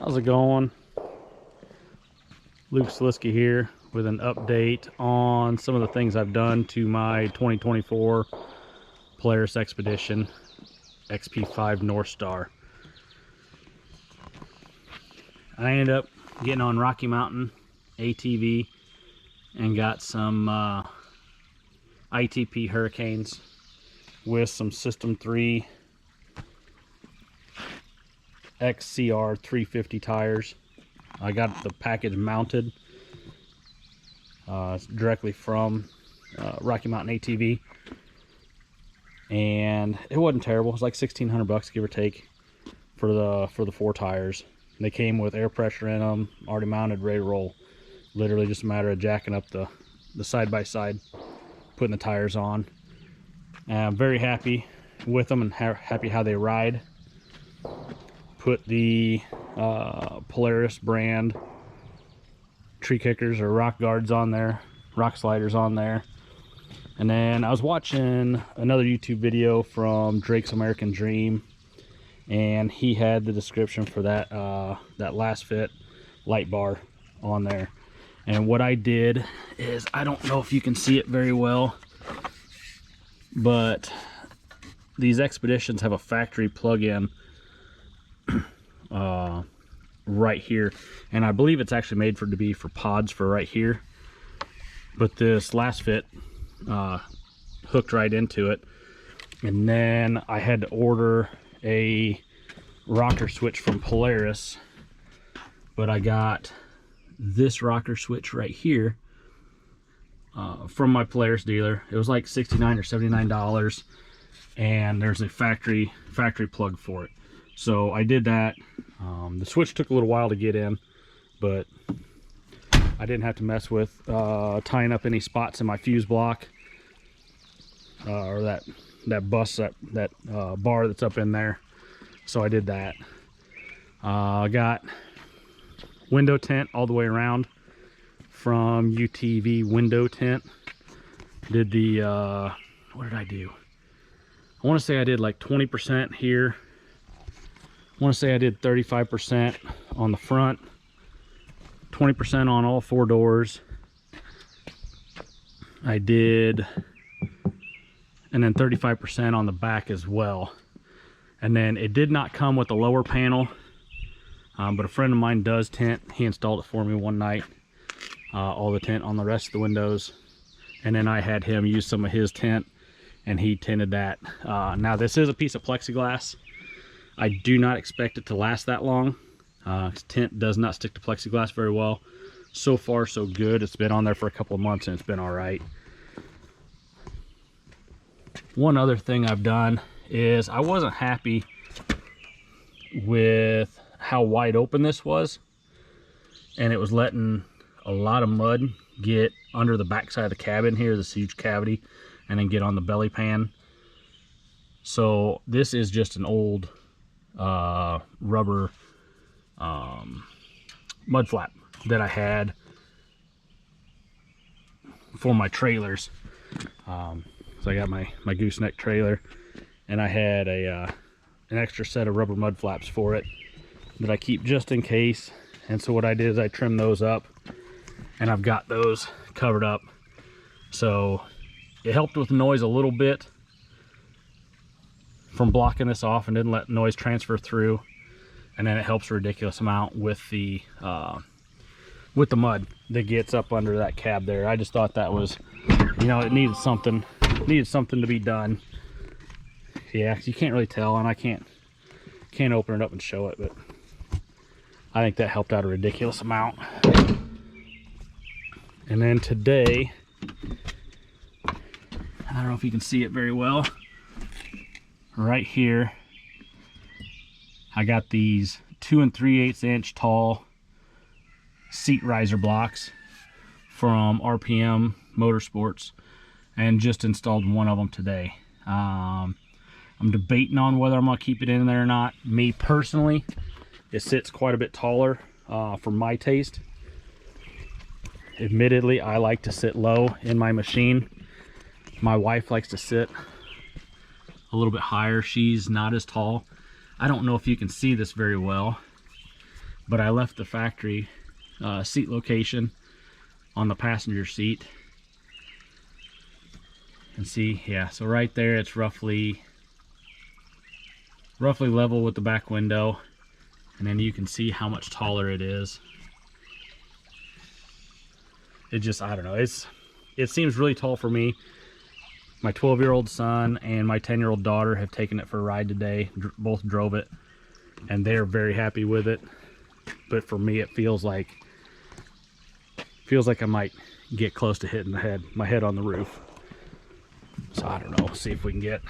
How's it going? Luke Sliski here with an update on some of the things I've done to my 2024 Polaris Xpedition XP5 North Star. I ended up getting on Rocky Mountain ATV and got some ITP Hurricanes with some System 3 XCR 350 tires. I got the package mounted directly from Rocky Mountain ATV, and it wasn't terrible. It was like $1,600 give or take for the 4 tires. They came with air pressure in them, already mounted, ready to roll. Literally just a matter of jacking up the side by side, putting the tires on. And I'm very happy with them and happy how they ride. Put the Polaris brand tree kickers or rock guards on there, rock sliders on there. And then I was watching another YouTube video from Drake's American Dream, and he had the description for that that last fit light bar on there. And what I did is, I don't know if you can see it very well, but these Expeditions have a factory plug-in right here, and I believe it's actually made to be for pods for right here, but this last fit hooked right into it. And then I had to order a rocker switch from Polaris, but I got this rocker switch right here from my Polaris dealer. It was like $69 or $79, and there's a factory plug for it. So I did that. The switch took a little while to get in, but I didn't have to mess with tying up any spots in my fuse block or that bus, that bar that's up in there. So I did that. I got window tint all the way around from UTV Window Tint. Did the what did I do? I want to say I did like 20% here. I want to say I did 35% on the front, 20% on all 4 doors. I did, and then 35% on the back as well. And then it did not come with the lower panel, but a friend of mine does tint. He installed it for me one night, all the tint on the rest of the windows. And then I had him use some of his tint, and he tinted that. Now this is a piece of plexiglass. I do not expect it to last that long. Tint does not stick to plexiglass very well. So far so good. It's been on there for a couple of months and it's been all right. One other thing I've done is, I wasn't happy with how wide open this was, and it was letting a lot of mud get under the backside of the cabin here, this huge cavity, and then get on the belly pan. So this is just an old rubber mud flap that I had for my trailers. So I got my gooseneck trailer, and I had an extra set of rubber mud flaps for it that I keep just in case. And so what I did is I trimmed those up, and I've got those covered up. So it helped with the noise a little bit from blocking this off and didn't let noise transfer through. And then it helps a ridiculous amount with the mud that gets up under that cab there. I just thought that was, you know, it needed something to be done. Yeah, you can't really tell, and I can't open it up and show it, but I think that helped out a ridiculous amount. And then today, I don't know if you can see it very well, right here I got these 2 3/8 inch tall seat riser blocks from RPM Motorsports, and just installed one of them today. I'm debating on whether I'm gonna keep it in there or not. Me personally, it sits quite a bit taller for my taste. Admittedly, I like to sit low in my machine. My wife likes to sit a little bit higher. She's not as tall. I don't know if you can see this very well, but I left the factory seat location on the passenger seat. And see, yeah, so right there it's roughly level with the back window, and then you can see how much taller it is. It just, I don't know, it seems really tall for me. My 12-year-old son and my 10-year-old daughter have taken it for a ride today. Both drove it, and they're very happy with it. But for me, it feels like I might get close to hitting my head on the roof. So I don't know. See if we can get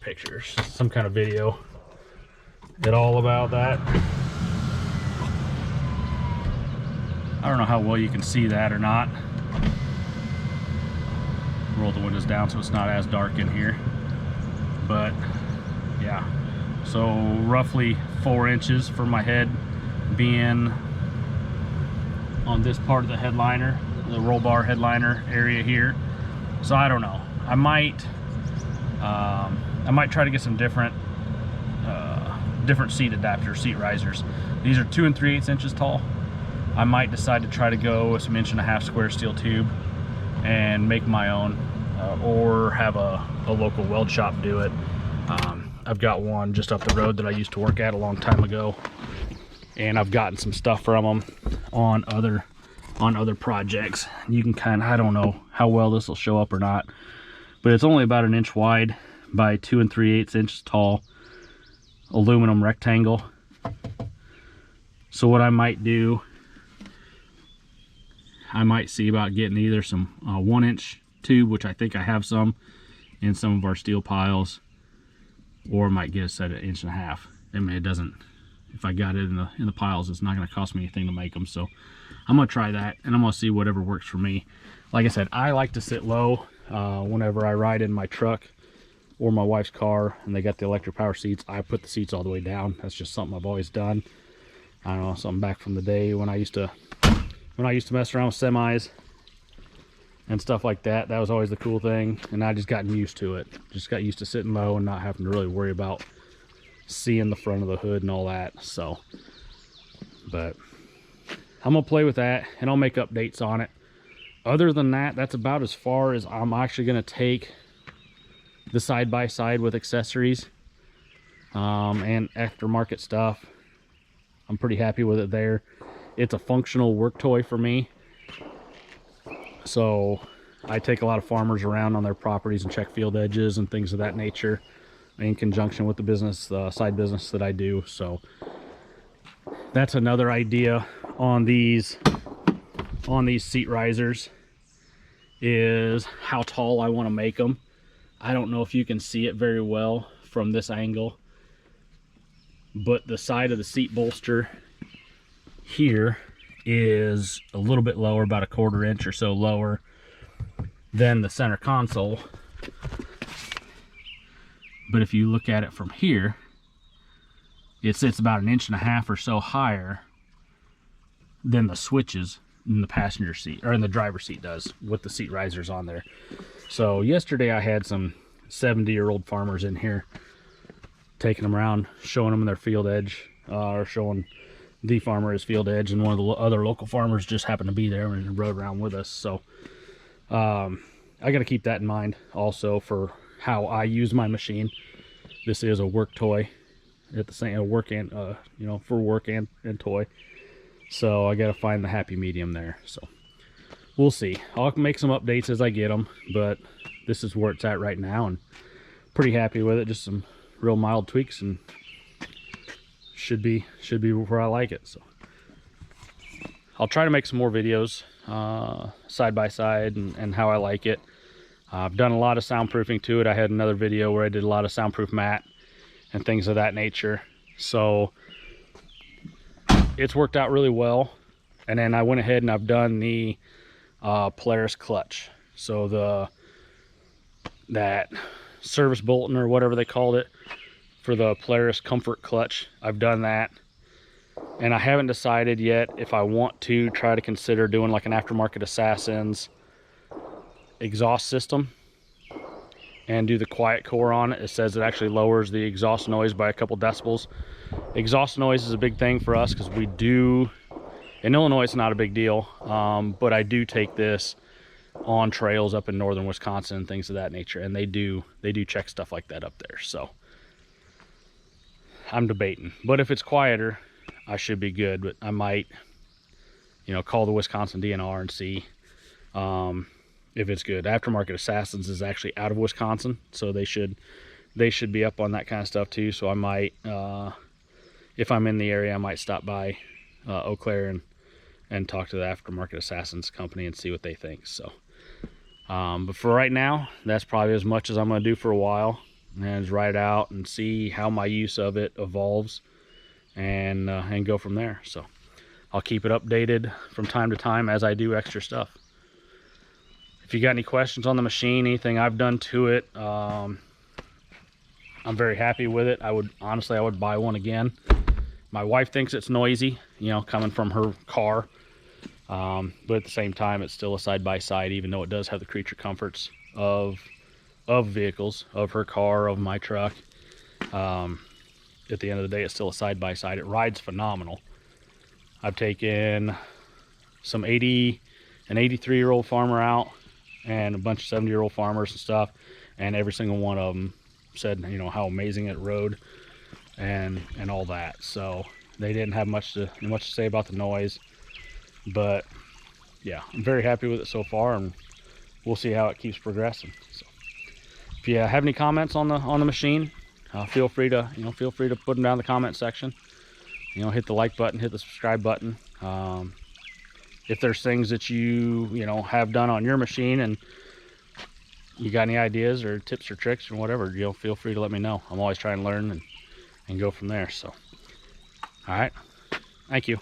pictures, some kind of video at all about that. I don't know how well you can see that or not. Roll the windows down so it's not as dark in here. But yeah, so roughly 4 inches for my head being on this part of the headliner, the roll bar headliner area here. So I don't know. I might try to get some different seat adapters, seat risers. These are 2 3/8 inches tall. I might decide to try to go with some 1.5 inch square steel tube and make my own, or have a local weld shop do it. I've got one just up the road that I used to work at a long time ago, and I've gotten some stuff from them on other projects. You can kind of, I don't know how well this will show up or not, but it's only about 1 inch wide by 2 3/8 inches tall, aluminum rectangle. So what I might do, I might see about getting either some 1 inch tube, which I think I have some in some of our steel piles, or I might get a set of 1.5 inches. I mean, it doesn't, if I got it in the piles, it's not going to cost me anything to make them. So I'm going to try that, and I'm going to see whatever works for me. Like I said, I like to sit low whenever I ride in my truck or my wife's car, and they got the electric power seats. I put the seats all the way down. That's just something I've always done. I don't know, something back from the day when I used to mess around with semis and stuff like that. That was always the cool thing, and I just gotten used to it. Just got used to sitting low and not having to really worry about seeing the front of the hood and all that. So, but I'm gonna play with that, and I'll make updates on it. Other than that, that's about as far as I'm actually gonna take the side-by-side with accessories and aftermarket stuff. I'm pretty happy with it there. It's a functional work toy for me. So I take a lot of farmers around on their properties and check field edges and things of that nature in conjunction with the business, side business that I do. So that's another idea on these seat risers, is how tall I want to make them. I don't know if you can see it very well from this angle, but the side of the seat bolster here is a little bit lower, about 1/4 inch or so lower than the center console. But if you look at it from here, it sits about 1.5 inches or so higher than the switches in the passenger seat, or in the driver's seat does, with the seat risers on there. So yesterday I had some 70-year-old farmers in here, taking them around, showing them their field edge, or showing the farmer his field edge, and one of the other local farmers just happened to be there and rode around with us. So I got to keep that in mind also for how I use my machine. This is a work toy at the same work and you know, for work and toy. So I got to find the happy medium there. So we'll see. I'll make some updates as I get them, but this is where it's at right now, and pretty happy with it. Just some real mild tweaks, and should be where I like it. So I'll try to make some more videos side by side and how I like it. I've done a lot of soundproofing to it. I had another video where I did a lot of soundproof mat and things of that nature. So it's worked out really well. And then I went ahead and I've done the Polaris clutch. So that service Bolton or whatever they called it for the Polaris comfort clutch, I've done that. And I haven't decided yet if I want to try to consider doing like an aftermarket Assassin's exhaust system and do the quiet core on it. It says it actually lowers the exhaust noise by a couple decibels. Exhaust noise is a big thing for us because we do, in Illinois it's not a big deal, but I do take this on trails up in northern Wisconsin and things of that nature, and they do check stuff like that up there. So I'm debating, but if it's quieter I should be good. But I might, you know, call the Wisconsin DNR and see if it's good. Aftermarket Assassins is actually out of Wisconsin, so they should be up on that kind of stuff too. So I might, if I'm in the area, I might stop by Eau Claire and talk to the Aftermarket Assassins company and see what they think. So but for right now, that's probably as much as I'm going to do for a while, and just ride it out and see how my use of it evolves, and go from there. So I'll keep it updated from time to time as I do extra stuff. If you got any questions on the machine, anything I've done to it, I'm very happy with it. I would buy one again. My wife thinks it's noisy, you know, coming from her car, but at the same time it's still a side-by-side, even though it does have the creature comforts of vehicles, of her car, of my truck. At the end of the day, it's still a side-by-side. It rides phenomenal. I've taken an 83-year-old farmer out and a bunch of 70-year-old farmers and stuff, and every single one of them said, you know, how amazing it rode and all that. So they didn't have much to say about the noise, but yeah, I'm very happy with it so far, and we'll see how it keeps progressing. So if you have any comments on the machine, feel free to put them down in the comment section. You know, hit the like button, hit the subscribe button. If there's things that you have done on your machine and you got any ideas or tips or tricks or whatever, you know, feel free to let me know. I'm always trying to learn and go from there. So all right, thank you.